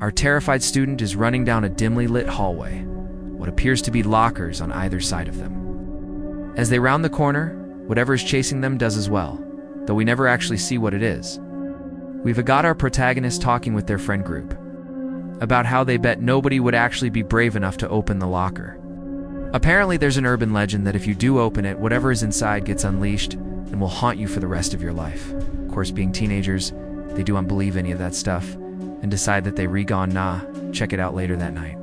Our terrified student is running down a dimly lit hallway, what appears to be lockers on either side of them. As they round the corner, whatever is chasing them does as well, though we never actually see what it is. We've got our protagonists talking with their friend group about how they bet nobody would actually be brave enough to open the locker. Apparently there's an urban legend that if you do open it, whatever is inside gets unleashed and will haunt you for the rest of your life. Of course, being teenagers, they don't believe any of that stuff and decide that they check it out later that night.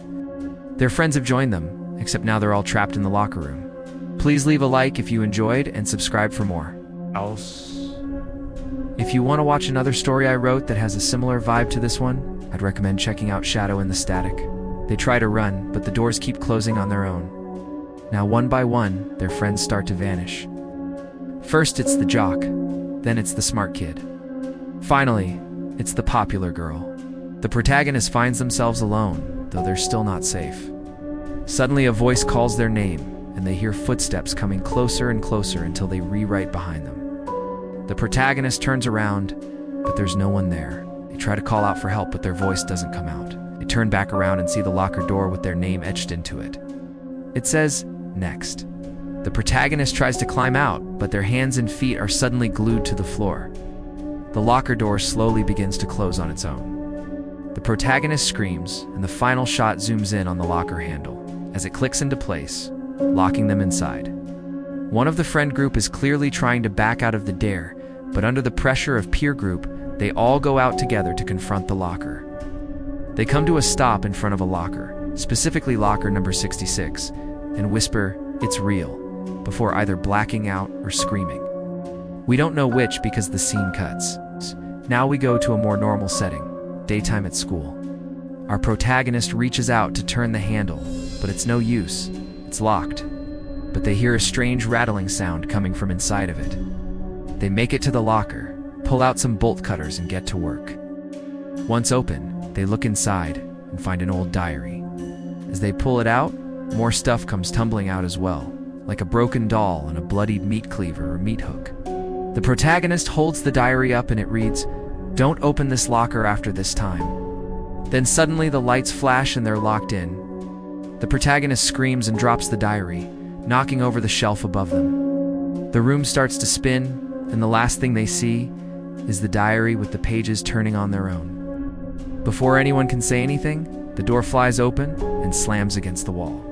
Their friends have joined them, except now they're all trapped in the locker room. Please leave a like if you enjoyed and subscribe for more. If you want to watch another story I wrote that has a similar vibe to this one, I'd recommend checking out Shadow in the Static. They try to run, but the doors keep closing on their own. Now, one by one, their friends start to vanish. First, it's the jock. Then it's the smart kid. Finally, it's the popular girl. The protagonist finds themselves alone, though they're still not safe. Suddenly, a voice calls their name, and they hear footsteps coming closer and closer until they right behind them. The protagonist turns around, but there's no one there. They try to call out for help, but their voice doesn't come out. They turn back around and see the locker door with their name etched into it. It says, "Next." The protagonist tries to climb out, but their hands and feet are suddenly glued to the floor. The locker door slowly begins to close on its own. The protagonist screams, and the final shot zooms in on the locker handle as it clicks into place, locking them inside. One of the friend group is clearly trying to back out of the dare, but under the pressure of peer group, they all go out together to confront the locker. They come to a stop in front of a locker, specifically locker number 66, and whisper, "It's real," before either blacking out or screaming. We don't know which because the scene cuts. Now we go to a more normal setting, daytime at school. Our protagonist reaches out to turn the handle, but it's no use. It's locked. But they hear a strange rattling sound coming from inside of it. They make it to the locker, pull out some bolt cutters and get to work. Once open, they look inside and find an old diary. As they pull it out, more stuff comes tumbling out as well, like a broken doll and a bloodied meat cleaver or meat hook. The protagonist holds the diary up and it reads, "Don't open this locker after this time." Then suddenly the lights flash and they're locked in. The protagonist screams and drops the diary, knocking over the shelf above them. The room starts to spin, and the last thing they see is the diary with the pages turning on their own. Before anyone can say anything, the door flies open and slams against the wall.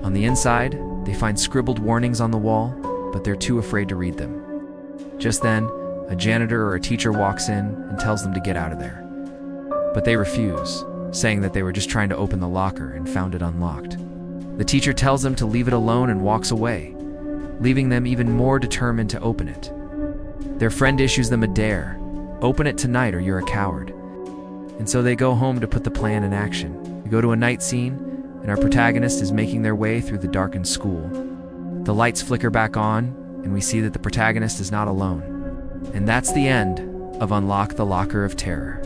On the inside, they find scribbled warnings on the wall, but they're too afraid to read them. Just then, a janitor or a teacher walks in and tells them to get out of there. But they refuse, saying that they were just trying to open the locker and found it unlocked. The teacher tells them to leave it alone and walks away, leaving them even more determined to open it. Their friend issues them a dare: open it tonight or you're a coward. And so they go home to put the plan in action. We go to a night scene, and our protagonist is making their way through the darkened school. The lights flicker back on, and we see that the protagonist is not alone. And that's the end of Unlock the Locker of Terror.